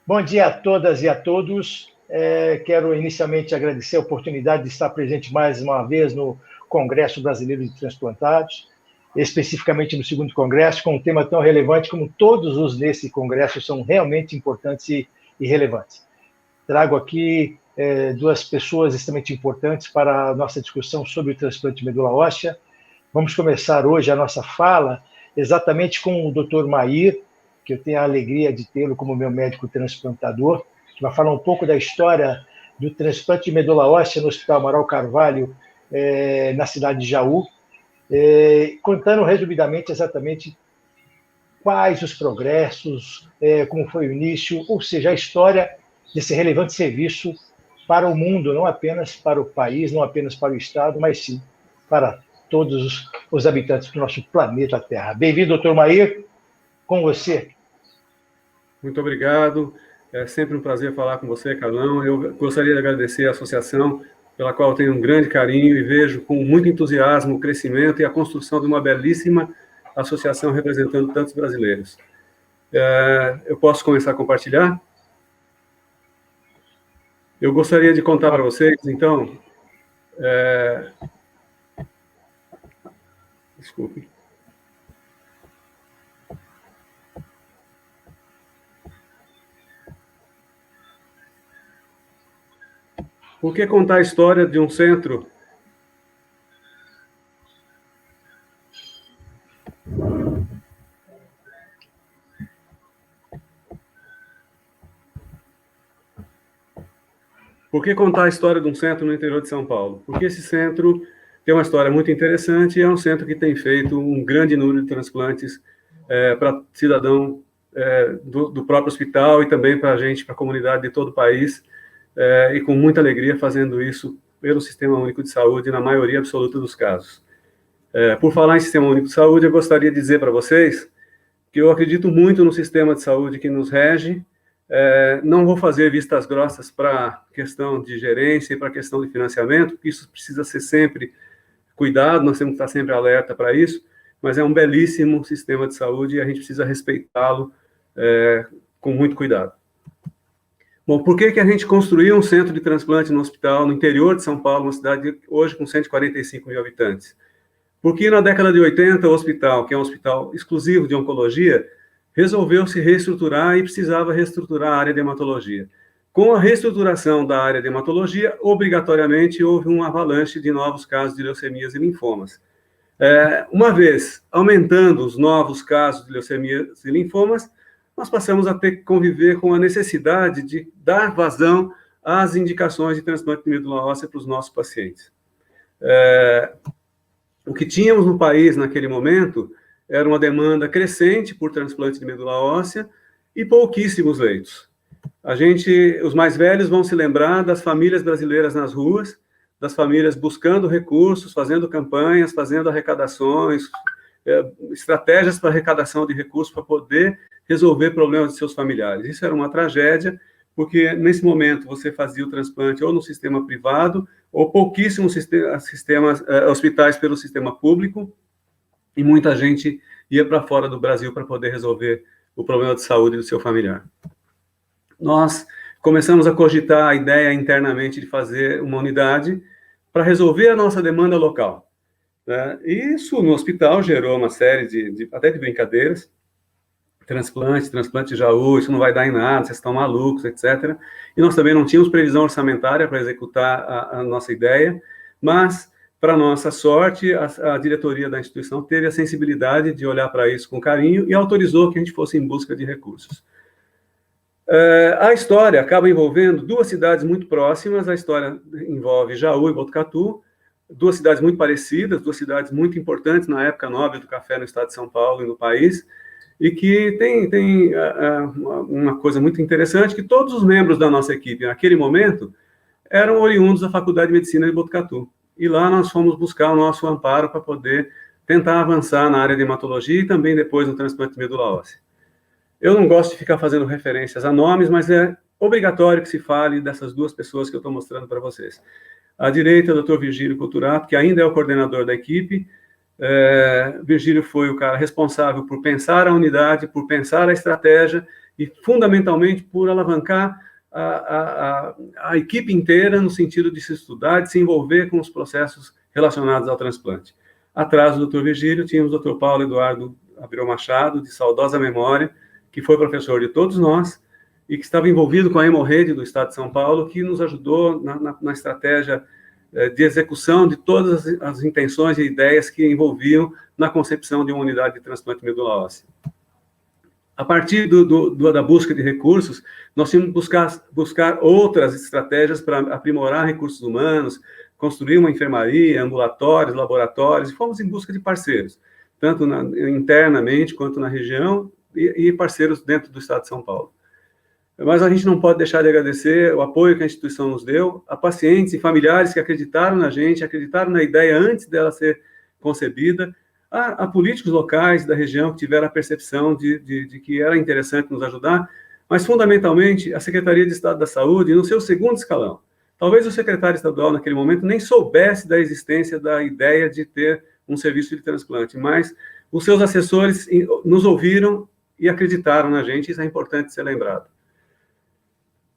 Bom dia a todas e a todos. Quero inicialmente agradecer a oportunidade de estar presente mais uma vez no Congresso Brasileiro de Transplantados, especificamente no segundo congresso, com um tema tão relevante como todos os nesse congresso são realmente importantes e relevantes. Trago aqui duas pessoas extremamente importantes para a nossa discussão sobre o transplante de medula óssea. Vamos começar hoje a nossa fala exatamente com o Dr. Mair, que eu tenho a alegria de tê-lo como meu médico transplantador, que vai falar um pouco da história do transplante de medula óssea no Hospital Amaral Carvalho, na cidade de Jaú, contando resumidamente exatamente quais os progressos, como foi o início, ou seja, a história desse relevante serviço para o mundo, não apenas para o país, não apenas para o Estado, mas sim para todos os habitantes do nosso planeta Terra. Bem-vindo, doutor Mair, com você. Muito obrigado. É sempre um prazer falar com você, Carlão. Eu gostaria de agradecer à associação, pela qual eu tenho um grande carinho e vejo com muito entusiasmo o crescimento e a construção de uma belíssima associação representando tantos brasileiros. Eu posso começar a compartilhar? Eu gostaria de contar para vocês, então... Desculpe. Por que contar a história de um centro? Por que contar a história de um centro no interior de São Paulo? Porque esse centro tem uma história muito interessante e é um centro que tem feito um grande número de transplantes para cidadão do próprio hospital e também para a gente, para a comunidade de todo o país, e com muita alegria fazendo isso pelo Sistema Único de Saúde, na maioria absoluta dos casos. Por falar em Sistema Único de Saúde, eu gostaria de dizer para vocês que eu acredito muito no sistema de saúde que nos rege. Não vou fazer vistas grossas para a questão de gerência e para a questão de financiamento, porque isso precisa ser sempre cuidado, nós temos que estar sempre alerta para isso, mas é um belíssimo sistema de saúde e a gente precisa respeitá-lo com muito cuidado. Bom, por que a gente construiu um centro de transplante no hospital no interior de São Paulo, uma cidade hoje com 145 mil habitantes? Porque na década de 80, o hospital, que é um hospital exclusivo de oncologia, resolveu se reestruturar e precisava reestruturar a área de hematologia. Com a reestruturação da área de hematologia, obrigatoriamente houve um avalanche de novos casos de leucemias e linfomas. Uma vez aumentando os novos casos de leucemias e linfomas, nós passamos a ter que conviver com a necessidade de dar vazão às indicações de transplante de medula óssea para os nossos pacientes. O que tínhamos no país naquele momento era uma demanda crescente por transplante de medula óssea e pouquíssimos leitos. Os mais velhos vão se lembrar das famílias brasileiras nas ruas, das famílias buscando recursos, fazendo campanhas, fazendo arrecadações, estratégias para arrecadação de recursos para poder resolver problemas de seus familiares. Isso era uma tragédia, porque nesse momento você fazia o transplante ou no sistema privado, ou pouquíssimos hospitais pelo sistema público, e muita gente ia para fora do Brasil para poder resolver o problema de saúde do seu familiar. Nós começamos a cogitar a ideia internamente de fazer uma unidade para resolver a nossa demanda local. E isso no hospital gerou uma série até de brincadeiras, transplante Jaú, isso não vai dar em nada, vocês estão malucos, etc. E nós também não tínhamos previsão orçamentária para executar a nossa ideia, mas, para nossa sorte, a diretoria da instituição teve a sensibilidade de olhar para isso com carinho e autorizou que a gente fosse em busca de recursos. A história acaba envolvendo duas cidades muito próximas, a história envolve Jaú e Botucatu, duas cidades muito parecidas, duas cidades muito importantes na época nobre do café no estado de São Paulo e no país, e que tem uma coisa muito interessante, que todos os membros da nossa equipe, naquele momento, eram oriundos da Faculdade de Medicina de Botucatu. E lá nós fomos buscar o nosso amparo para poder tentar avançar na área de hematologia e também depois no transplante de medula óssea. Eu não gosto de ficar fazendo referências a nomes, mas é obrigatório que se fale dessas duas pessoas que eu estou mostrando para vocês. À direita, o Dr. Virgílio Coturato, que ainda é o coordenador da equipe, Virgílio foi o cara responsável por pensar a unidade, por pensar a estratégia e, fundamentalmente, por alavancar a equipe inteira no sentido de se estudar, de se envolver com os processos relacionados ao transplante. Atrás do Dr. Virgílio, tínhamos o Dr. Paulo Eduardo Abreu Machado, de saudosa memória, que foi professor de todos nós e que estava envolvido com a Hemorrede do Estado de São Paulo, que nos ajudou na estratégia de execução de todas as intenções e ideias que envolviam na concepção de uma unidade de transplante de medula óssea. A partir da busca de recursos, nós tínhamos buscar outras estratégias para aprimorar recursos humanos, construir uma enfermaria, ambulatórios, laboratórios, e fomos em busca de parceiros, tanto internamente quanto na região, e parceiros dentro do Estado de São Paulo. Mas a gente não pode deixar de agradecer o apoio que a instituição nos deu, a pacientes e familiares que acreditaram na gente, acreditaram na ideia antes dela ser concebida, a políticos locais da região que tiveram a percepção de que era interessante nos ajudar, mas, fundamentalmente, a Secretaria de Estado da Saúde, no seu segundo escalão. Talvez o secretário estadual, naquele momento, nem soubesse da existência da ideia de ter um serviço de transplante, mas os seus assessores nos ouviram e acreditaram na gente, isso é importante ser lembrado.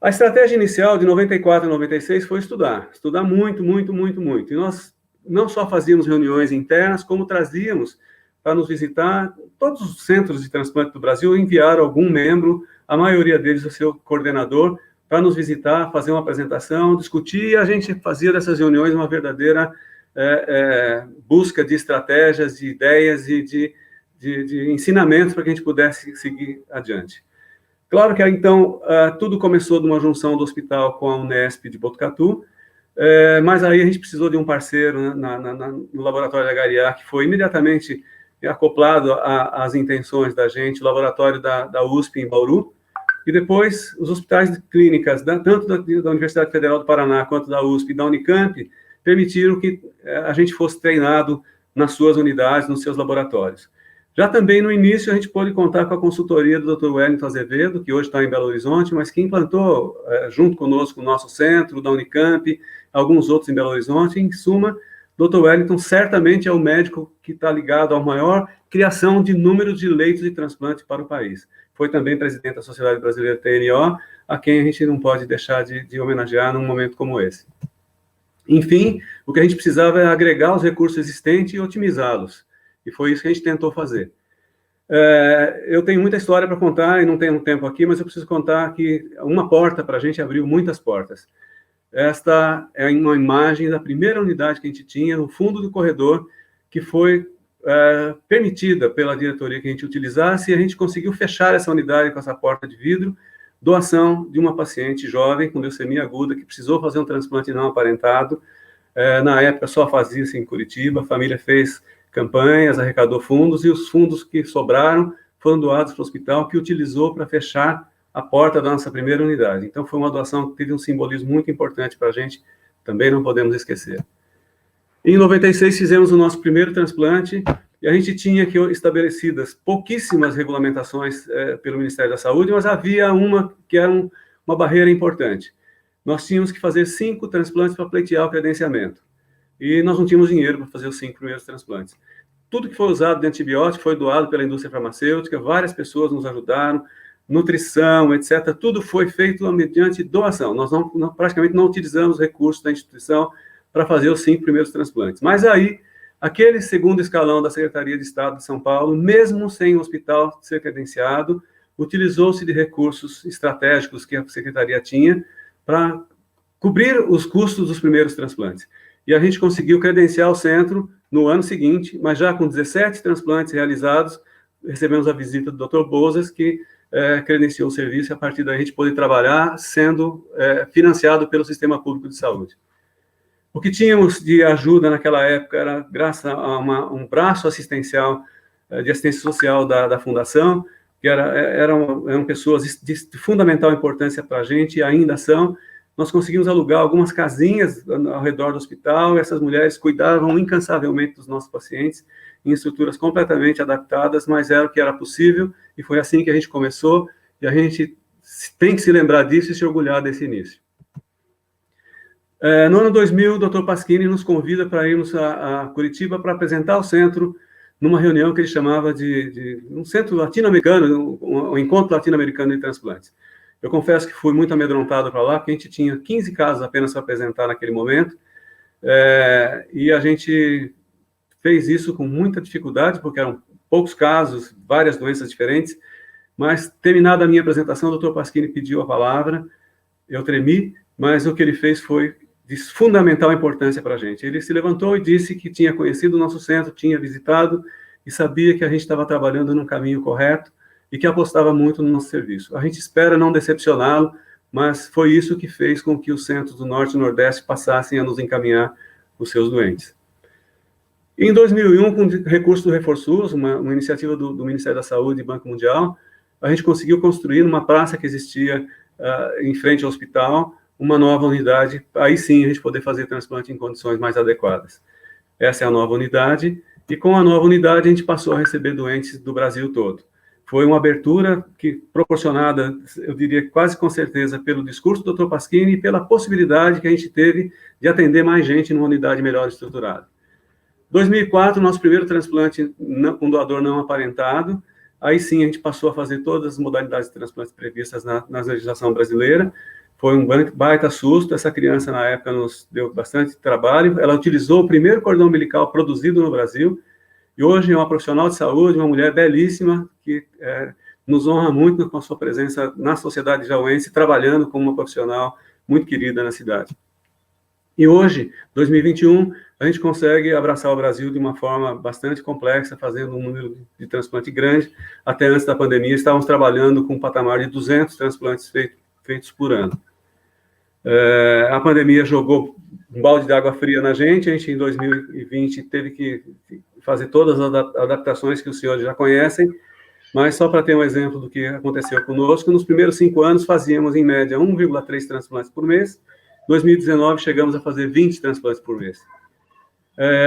A estratégia inicial de 94 a 96 foi estudar muito, muito, muito, muito. E nós não só fazíamos reuniões internas, como trazíamos para nos visitar todos os centros de transplante do Brasil, enviaram algum membro, a maioria deles o seu coordenador, para nos visitar, fazer uma apresentação, discutir, e a gente fazia dessas reuniões uma verdadeira busca de estratégias, de ideias e de ensinamentos para que a gente pudesse seguir adiante. Claro que, então, tudo começou de uma junção do hospital com a Unesp de Botucatu, mas aí a gente precisou de um parceiro, né, no laboratório de Agariá, que foi imediatamente acoplado às intenções da gente, o laboratório da USP em Bauru, e depois os hospitais de clínicas, tanto da Universidade Federal do Paraná quanto da USP e da Unicamp, permitiram que a gente fosse treinado nas suas unidades, nos seus laboratórios. Já também no início a gente pôde contar com a consultoria do Dr. Wellington Azevedo, que hoje está em Belo Horizonte, mas que implantou junto conosco o nosso centro, da Unicamp, alguns outros em Belo Horizonte. Em suma, Dr. Wellington certamente é o médico que está ligado à maior criação de números de leitos de transplante para o país. Foi também presidente da Sociedade Brasileira TNO, a quem a gente não pode deixar de homenagear num momento como esse. Enfim, o que a gente precisava é agregar os recursos existentes e otimizá-los. E foi isso que a gente tentou fazer. Eu tenho muita história para contar e não tenho tempo aqui, mas eu preciso contar que uma porta para a gente abriu muitas portas. Esta é uma imagem da primeira unidade que a gente tinha no fundo do corredor, que foi permitida pela diretoria que a gente utilizasse, e a gente conseguiu fechar essa unidade com essa porta de vidro, doação de uma paciente jovem com leucemia aguda que precisou fazer um transplante não aparentado. Na época só fazia-se em Curitiba, a família fez campanhas, arrecadou fundos, e os fundos que sobraram foram doados para o hospital, que utilizou para fechar a porta da nossa primeira unidade. Então, foi uma doação que teve um simbolismo muito importante para a gente, também não podemos esquecer. Em 96, fizemos o nosso primeiro transplante, e a gente tinha aqui estabelecidas pouquíssimas regulamentações pelo Ministério da Saúde, mas havia uma que era uma barreira importante. Nós tínhamos que fazer 5 transplantes para pleitear o credenciamento. E nós não tínhamos dinheiro para fazer os 5 primeiros transplantes. Tudo que foi usado de antibiótico foi doado pela indústria farmacêutica, várias pessoas nos ajudaram, nutrição, etc. Tudo foi feito mediante doação. Nós praticamente não utilizamos recursos da instituição para fazer os 5 primeiros transplantes. Mas aí, aquele segundo escalão da Secretaria de Estado de São Paulo, mesmo sem o hospital ser credenciado, utilizou-se de recursos estratégicos que a Secretaria tinha para cobrir os custos dos primeiros transplantes. E a gente conseguiu credenciar o centro no ano seguinte, mas já com 17 transplantes realizados, recebemos a visita do Dr. Bozas, que credenciou o serviço, e a partir daí a gente pôde trabalhar sendo financiado pelo Sistema Público de Saúde. O que tínhamos de ajuda naquela época era graças a um braço assistencial, de assistência social da Fundação, que eram pessoas de fundamental importância para a gente, e ainda são. Nós conseguimos alugar algumas casinhas ao redor do hospital, e essas mulheres cuidavam incansavelmente dos nossos pacientes, em estruturas completamente adaptadas, mas era o que era possível, e foi assim que a gente começou, e a gente tem que se lembrar disso e se orgulhar desse início. No ano 2000, o Dr. Pasquini nos convida para irmos a Curitiba para apresentar o centro numa reunião que ele chamava de um centro latino-americano, um encontro latino-americano de transplantes. Eu confesso que fui muito amedrontado para lá, porque a gente tinha 15 casos apenas para apresentar naquele momento, e a gente fez isso com muita dificuldade, porque eram poucos casos, várias doenças diferentes, mas, terminada a minha apresentação, o Dr. Pasquini pediu a palavra, eu tremi, mas o que ele fez foi de fundamental importância para a gente. Ele se levantou e disse que tinha conhecido o nosso centro, tinha visitado e sabia que a gente estava trabalhando no caminho correto e que apostava muito no nosso serviço. A gente espera não decepcioná-lo, mas foi isso que fez com que os centros do Norte e Nordeste passassem a nos encaminhar os seus doentes. Em 2001, com recurso do ReforSUS, uma iniciativa do Ministério da Saúde e Banco Mundial, a gente conseguiu construir numa praça que existia em frente ao hospital, uma nova unidade, aí sim a gente poder fazer transplante em condições mais adequadas. Essa é a nova unidade, e com a nova unidade a gente passou a receber doentes do Brasil todo. Foi uma abertura que proporcionada, eu diria quase com certeza, pelo discurso do Dr. Pasquini e pela possibilidade que a gente teve de atender mais gente numa unidade melhor estruturada. 2004, nosso primeiro transplante com doador não aparentado, aí sim a gente passou a fazer todas as modalidades de transplante previstas na legislação brasileira. Foi um baita susto, essa criança na época nos deu bastante trabalho, ela utilizou o primeiro cordão umbilical produzido no Brasil, e hoje é uma profissional de saúde, uma mulher belíssima, que nos honra muito com a sua presença na sociedade jauense, trabalhando como uma profissional muito querida na cidade. E hoje, 2021, a gente consegue abraçar o Brasil de uma forma bastante complexa, fazendo um número de transplante grande. Até antes da pandemia, estávamos trabalhando com um patamar de 200 transplantes feitos por ano. A pandemia jogou um balde de água fria na gente, a gente em 2020 teve que fazer todas as adaptações que os senhores já conhecem, mas só para ter um exemplo do que aconteceu conosco, nos primeiros 5 anos fazíamos em média 1,3 transplantes por mês, em 2019 chegamos a fazer 20 transplantes por mês.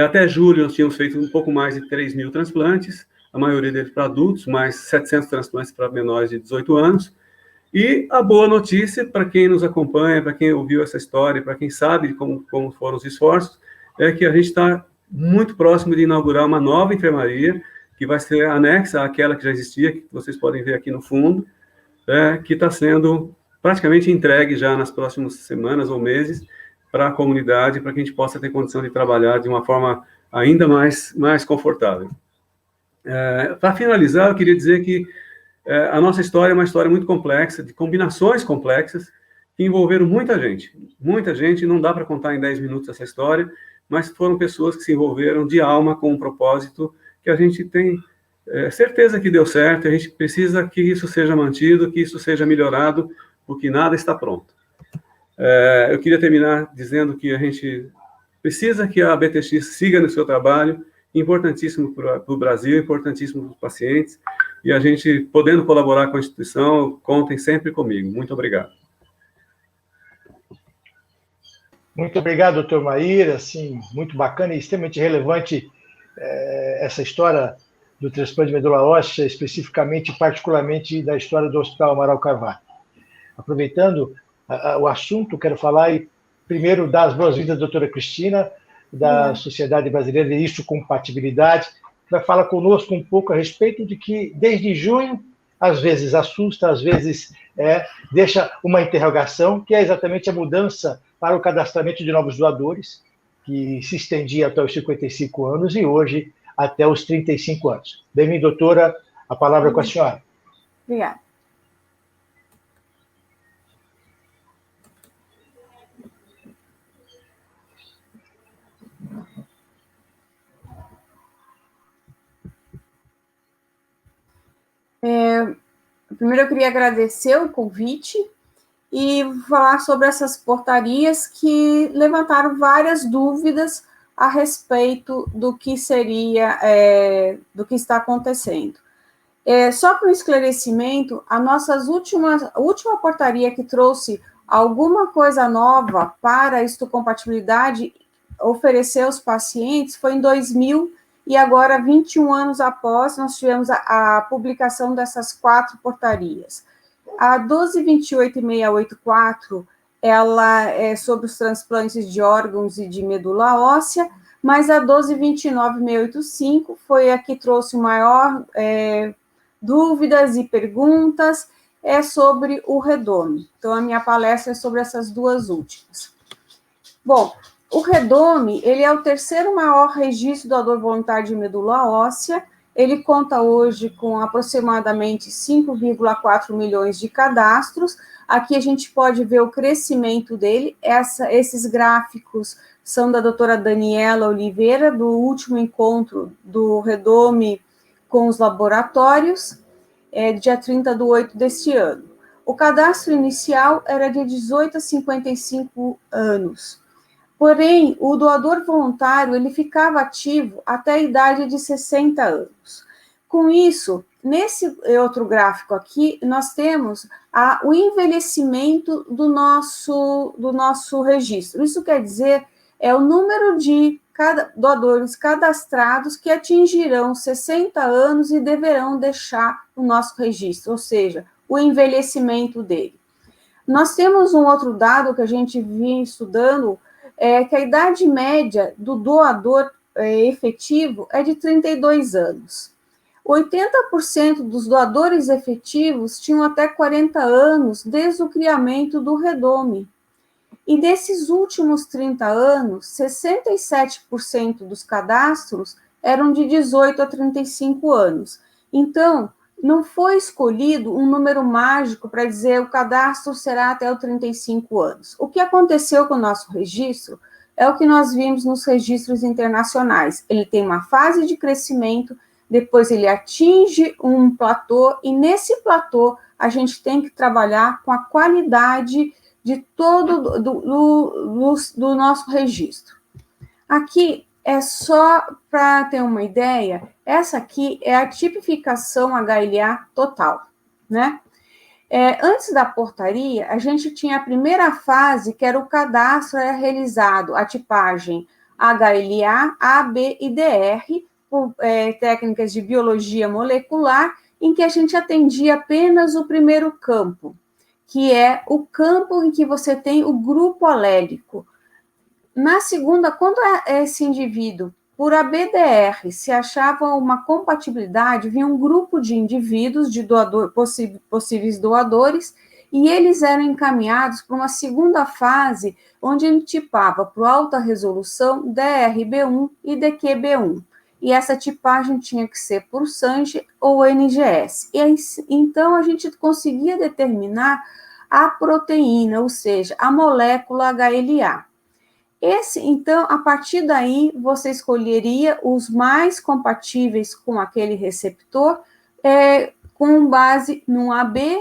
Até julho nós tínhamos feito um pouco mais de 3.000 transplantes, a maioria deles para adultos, mais 700 transplantes para menores de 18 anos, e a boa notícia, para quem nos acompanha, para quem ouviu essa história, para quem sabe como foram os esforços, é que a gente está muito próximo de inaugurar uma nova enfermaria, que vai ser anexa àquela que já existia, que vocês podem ver aqui no fundo, que está sendo praticamente entregue já nas próximas semanas ou meses para a comunidade, para que a gente possa ter condição de trabalhar de uma forma ainda mais confortável. Para finalizar, eu queria dizer que a nossa história é uma história muito complexa, de combinações complexas, que envolveram muita gente, não dá para contar em 10 minutos essa história, mas foram pessoas que se envolveram de alma com um propósito que a gente tem certeza que deu certo, a gente precisa que isso seja mantido, que isso seja melhorado, porque nada está pronto. Eu queria terminar dizendo que a gente precisa que a BTX siga no seu trabalho, importantíssimo para o Brasil, importantíssimo para os pacientes, e a gente, podendo colaborar com a instituição, contem sempre comigo. Muito obrigado. Muito obrigado, doutor Maíra. Assim, muito bacana e extremamente relevante essa história do transplante de medula óssea, especificamente, particularmente, da história do Hospital Amaral Carvalho. Aproveitando o assunto, quero falar e primeiro dar as boas-vindas à doutora Cristina, da Sociedade Brasileira de Histocompatibilidade, que vai falar conosco um pouco a respeito de que, desde junho, às vezes assusta, às vezes deixa uma interrogação, que é exatamente a mudança para o cadastramento de novos doadores, que se estendia até os 55 anos e hoje até os 35 anos. Bem-vinda, doutora, a palavra é com a senhora. Obrigada. Primeiro eu queria agradecer o convite e falar sobre essas portarias que levantaram várias dúvidas a respeito do que seria, do que está acontecendo. Só para o esclarecimento, a última portaria que trouxe alguma coisa nova para a histocompatibilidade oferecer aos pacientes foi em 2000, e agora, 21 anos após, nós tivemos a publicação dessas 4 portarias. A 1228 e 684 ela é sobre os transplantes de órgãos e de medula óssea, mas a 12.29.685 foi a que trouxe maior dúvidas e perguntas, é sobre o redome. Então, a minha palestra é sobre essas duas últimas. Bom, o redome, ele é o terceiro maior registro doador voluntário de medula óssea. Ele conta hoje com aproximadamente 5,4 milhões de cadastros. Aqui a gente pode ver o crescimento dele. Esses gráficos são da doutora Daniela Oliveira, do último encontro do redome com os laboratórios, dia 30/8 deste ano. O cadastro inicial era de 18 a 55 anos. Porém, o doador voluntário, ele ficava ativo até a idade de 60 anos. Com isso, nesse outro gráfico aqui, nós temos o envelhecimento do nosso registro. Isso quer dizer, é o número de doadores cadastrados que atingirão 60 anos e deverão deixar o nosso registro, ou seja, o envelhecimento dele. Nós temos um outro dado que a gente vinha estudando, que a idade média do doador efetivo é de 32 anos. 80% dos doadores efetivos tinham até 40 anos desde o criamento do redome. E desses últimos 30 anos, 67% dos cadastros eram de 18 a 35 anos. Então, não foi escolhido um número mágico para dizer o cadastro será até os 35 anos. O que aconteceu com o nosso registro é o que nós vimos nos registros internacionais. Ele tem uma fase de crescimento, depois ele atinge um platô, e nesse platô a gente tem que trabalhar com a qualidade de todo do nosso registro. Aqui é só para ter uma ideia, essa aqui é a tipificação HLA total, né? Antes da portaria, a gente tinha a primeira fase, que era o cadastro realizado, a tipagem HLA, A, B e DR, por técnicas de biologia molecular, em que a gente atendia apenas o primeiro campo, que é o campo em que você tem o grupo alélico. Na segunda, quando esse indivíduo, por ABDR, se achava uma compatibilidade, vinha um grupo de indivíduos, de possíveis doadores, e eles eram encaminhados para uma segunda fase, onde ele tipava para alta resolução DRB1 e DQB1. E essa tipagem tinha que ser por SANG ou NGS. E aí, então, a gente conseguia determinar a proteína, ou seja, a molécula HLA. Então, a partir daí, você escolheria os mais compatíveis com aquele receptor, com base no AB,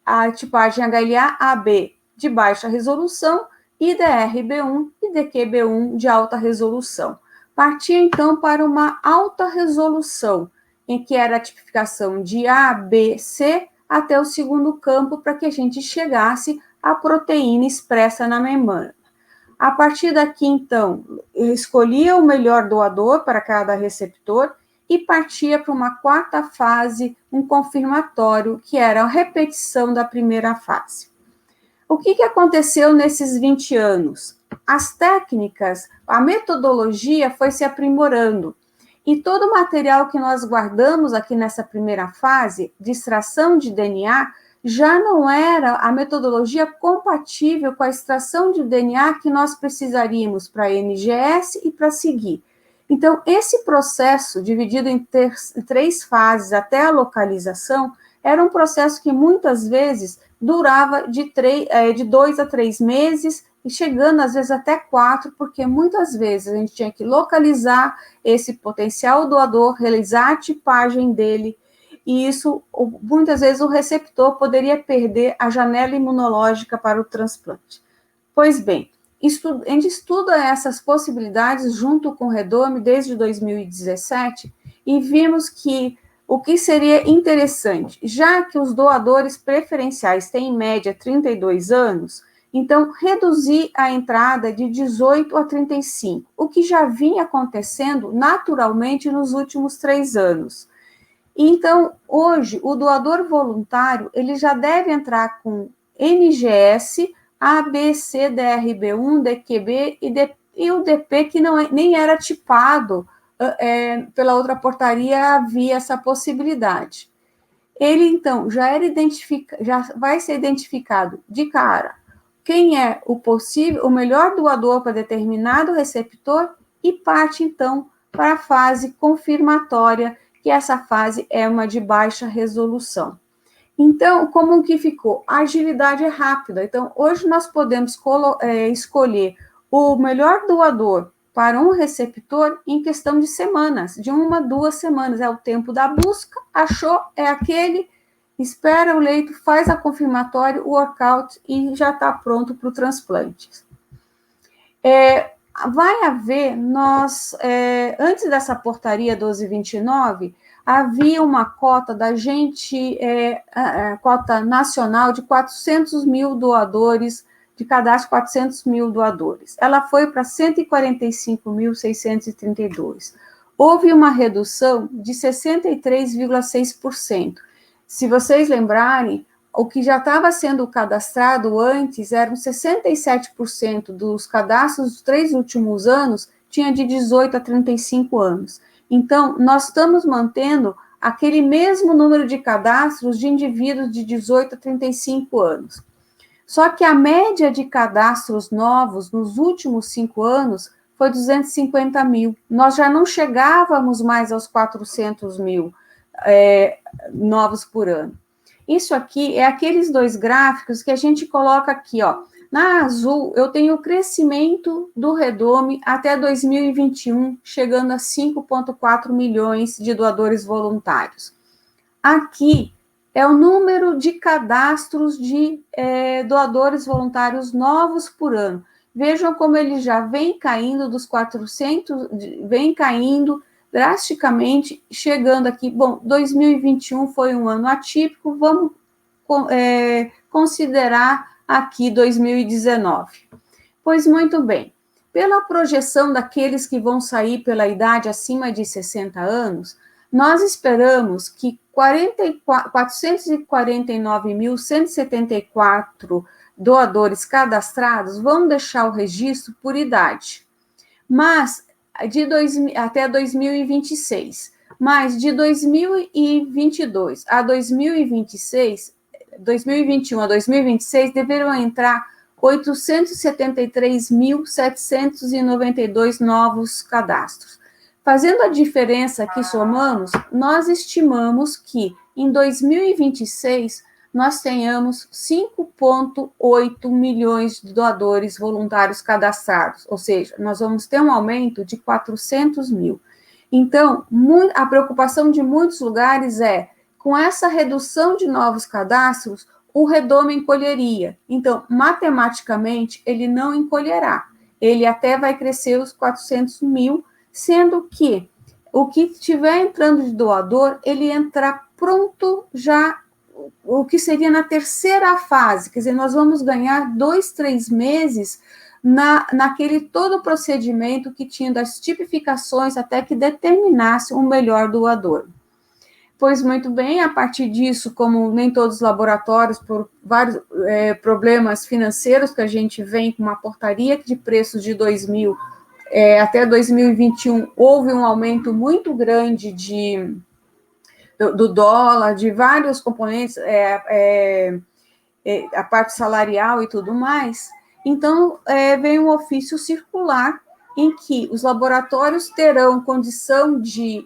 a tipagem HLA AB de baixa resolução, e DRB1 e DQB1 de alta resolução. Partia, então, para uma alta resolução, em que era a tipificação de A, B, C, até o segundo campo, para que a gente chegasse à proteína expressa na membrana. A partir daqui, então, eu escolhia o melhor doador para cada receptor e partia para uma quarta fase, um confirmatório, que era a repetição da primeira fase. O que aconteceu nesses 20 anos? As técnicas, a metodologia foi se aprimorando, e todo o material que nós guardamos aqui nessa primeira fase, de extração de DNA, já não era a metodologia compatível com a extração de DNA que nós precisaríamos para a NGS e para seguir. Então, esse processo, dividido em 3 fases até a localização, era um processo que muitas vezes durava de 2 a 3 meses, e chegando às vezes até 4, porque muitas vezes a gente tinha que localizar esse potencial doador, realizar a tipagem dele, e isso, muitas vezes, o receptor poderia perder a janela imunológica para o transplante. Pois bem, a gente estuda essas possibilidades junto com o redome desde 2017 e vimos que o que seria interessante, já que os doadores preferenciais têm em média 32 anos, então reduzir a entrada de 18 a 35, o que já vinha acontecendo naturalmente nos últimos 3 anos. Então, hoje, o doador voluntário, ele já deve entrar com NGS ABC, DRB1, DQB e o DP, que nem era tipado, pela outra portaria havia essa possibilidade. Ele, então, já vai ser identificado de cara quem é o melhor doador para determinado receptor e parte, então, para a fase confirmatória, que essa fase é uma de baixa resolução. Então, como que ficou? A agilidade é rápida. Então, hoje nós podemos escolher o melhor doador para um receptor em questão de semanas, de 1 a 2 semanas. É o tempo da busca, achou, é aquele, espera o leito, faz a confirmatória, o workout e já está pronto para o transplante. Vai haver, antes dessa portaria 1229, havia uma cota cota nacional de 400 mil doadores, de cadastro 400 mil doadores. Ela foi para 145.632. Houve uma redução de 63,6%. Se vocês lembrarem, o que já estava sendo cadastrado antes eram 67% dos cadastros dos 3 últimos anos, tinha de 18 a 35 anos. Então, nós estamos mantendo aquele mesmo número de cadastros de indivíduos de 18 a 35 anos. Só que a média de cadastros novos nos últimos 5 anos foi 250 mil. Nós já não chegávamos mais aos 400 mil novos por ano. Isso aqui é aqueles 2 gráficos que a gente coloca aqui, ó. Na azul, eu tenho o crescimento do Redome até 2021, chegando a 5,4 milhões de doadores voluntários. Aqui é o número de cadastros de doadores voluntários novos por ano. Vejam como ele já vem caindo dos 400, vem caindo drasticamente, chegando aqui. Bom, 2021 foi um ano atípico, vamos considerar aqui 2019. Pois muito bem, pela projeção daqueles que vão sair pela idade acima de 60 anos, nós esperamos que 449.174 doadores cadastrados vão deixar o registro por idade, mas até 2026. Mas de 2022 a 2026, 2021 a 2026, deverão entrar 873.792 novos cadastros. Fazendo a diferença que somamos, nós estimamos que em 2026 nós tenhamos 5,8 milhões de doadores voluntários cadastrados, ou seja, nós vamos ter um aumento de 400 mil. Então, a preocupação de muitos lugares é, com essa redução de novos cadastros, o Redome encolheria. Então, matematicamente, ele não encolherá. Ele até vai crescer os 400 mil, sendo que o que estiver entrando de doador, ele entra pronto já, o que seria na terceira fase. Quer dizer, nós vamos ganhar 2, 3 meses naquele todo o procedimento que tinha das tipificações até que determinasse um melhor doador. Pois muito bem, a partir disso, como nem todos os laboratórios, por vários problemas financeiros que a gente vem com uma portaria de preços de 2000 até 2021, houve um aumento muito grande do dólar, de vários componentes, a parte salarial e tudo mais. Então, vem um ofício circular em que os laboratórios terão condição de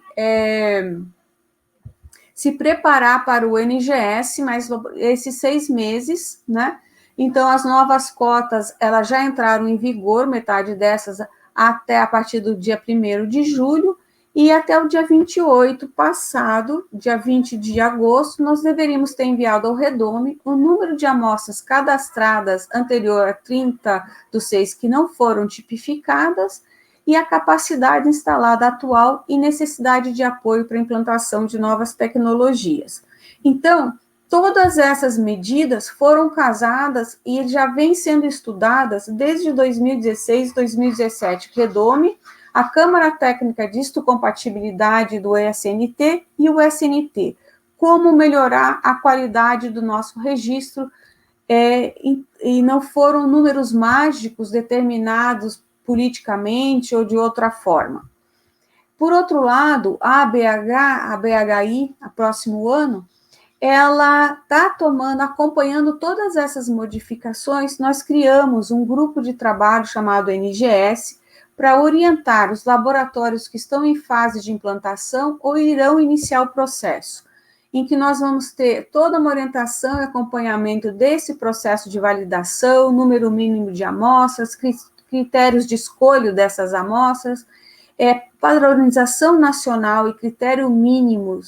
se preparar para o NGS, mas esses 6 meses, né? Então, as novas cotas, elas já entraram em vigor, metade dessas até a partir do dia 1º de julho, e até o dia 28 passado, dia 20 de agosto, nós deveríamos ter enviado ao Redome o número de amostras cadastradas anterior a 30/6 que não foram tipificadas, e a capacidade instalada atual e necessidade de apoio para a implantação de novas tecnologias. Então, todas essas medidas foram casadas e já vêm sendo estudadas desde 2016, 2017, Redome, a Câmara Técnica de Histocompatibilidade do ESNT e o SNT, como melhorar a qualidade do nosso registro e não foram números mágicos determinados politicamente ou de outra forma. Por outro lado, a BHI, a próximo ano, ela está acompanhando todas essas modificações. Nós criamos um grupo de trabalho chamado NGS para orientar os laboratórios que estão em fase de implantação ou irão iniciar o processo, em que nós vamos ter toda uma orientação e acompanhamento desse processo de validação, número mínimo de amostras, critérios de escolha dessas amostras, padronização nacional e critério mínimo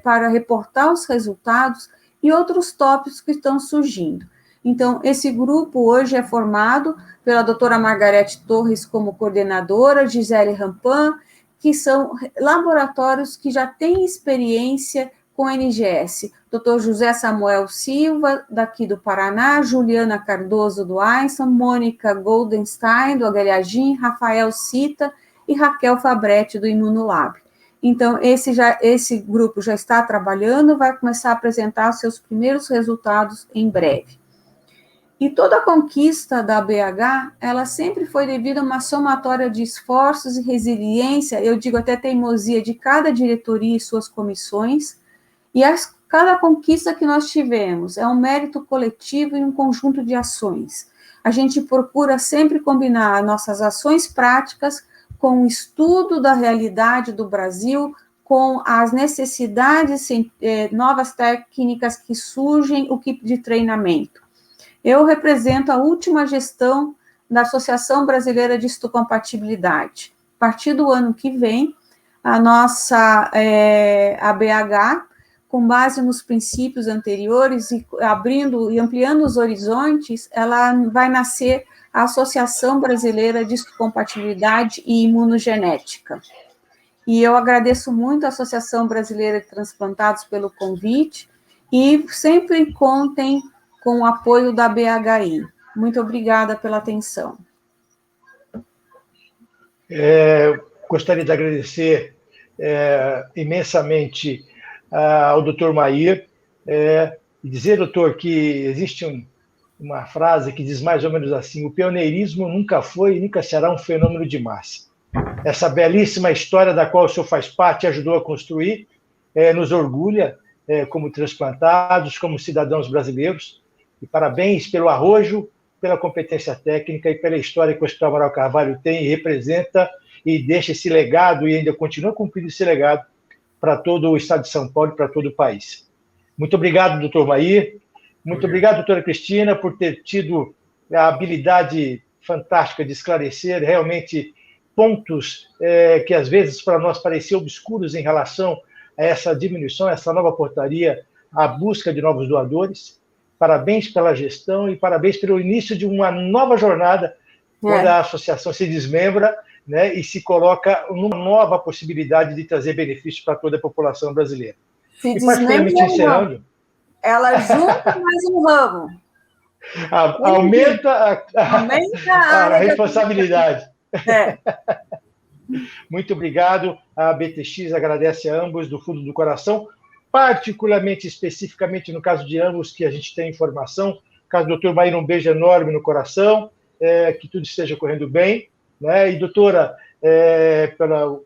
para reportar os resultados e outros tópicos que estão surgindo. Então, esse grupo hoje é formado pela doutora Margarete Torres como coordenadora, Gisele Rampan, que são laboratórios que já têm experiência com NGS. Dr. José Samuel Silva, daqui do Paraná, Juliana Cardoso, do Einstein, Mônica Goldenstein, do HLAGIN, Rafael Cita e Raquel Fabretti, do Imunolab. Então, esse grupo já está trabalhando, vai começar a apresentar seus primeiros resultados em breve. E toda a conquista da BH, ela sempre foi devido a uma somatória de esforços e resiliência, eu digo até teimosia, de cada diretoria e suas comissões, e cada conquista que nós tivemos é um mérito coletivo e um conjunto de ações. A gente procura sempre combinar nossas ações práticas com o estudo da realidade do Brasil, com as necessidades, novas técnicas que surgem, o que de treinamento. Eu represento a última gestão da Associação Brasileira de Histocompatibilidade. A partir do ano que vem, a nossa ABH, com base nos princípios anteriores e abrindo e ampliando os horizontes, ela vai nascer a Associação Brasileira de Histocompatibilidade e Imunogenética. E eu agradeço muito a Associação Brasileira de Transplantados pelo convite e sempre contem com o apoio da BHI. Muito obrigada pela atenção. Gostaria de agradecer imensamente ao doutor Mair e dizer, doutor, que existe uma frase que diz mais ou menos assim: o pioneirismo nunca foi e nunca será um fenômeno de massa. Essa belíssima história da qual o senhor faz parte e ajudou a construir nos orgulha como transplantados, como cidadãos brasileiros, e parabéns pelo arrojo, pela competência técnica e pela história que o Hospital Amaral Carvalho tem e representa e deixa esse legado e ainda continua cumprindo esse legado para todo o estado de São Paulo e para todo o país. Muito obrigado, doutor Mair. Muito obrigado, doutora Cristina, por ter tido a habilidade fantástica de esclarecer realmente pontos que às vezes para nós pareciam obscuros em relação a essa diminuição, a essa nova portaria, a busca de novos doadores. Parabéns pela gestão e parabéns pelo início de uma nova jornada, quando a associação se desmembra, né, e se coloca numa nova possibilidade de trazer benefícios para toda a população brasileira. Se particularmente encerrando, ela junta mais um ramo. Aumenta a responsabilidade. Muito obrigado. A BTX agradece a ambos do fundo do coração, particularmente, especificamente no caso de ambos, que a gente tem informação. No caso do doutor Mair, um beijo enorme no coração, que tudo esteja correndo bem. Né? E, doutora, pelo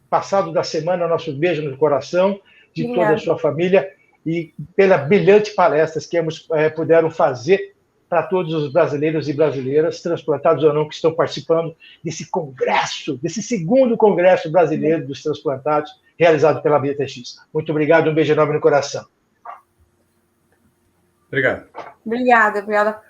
passado da semana, nosso beijo no coração de toda a sua família e pela brilhante palestras que ambos puderam fazer para todos os brasileiros e brasileiras, transplantados ou não, que estão participando desse congresso, desse segundo congresso brasileiro dos transplantados, realizado pela BTX. Muito obrigado, um beijo enorme no coração. Obrigado. Obrigada.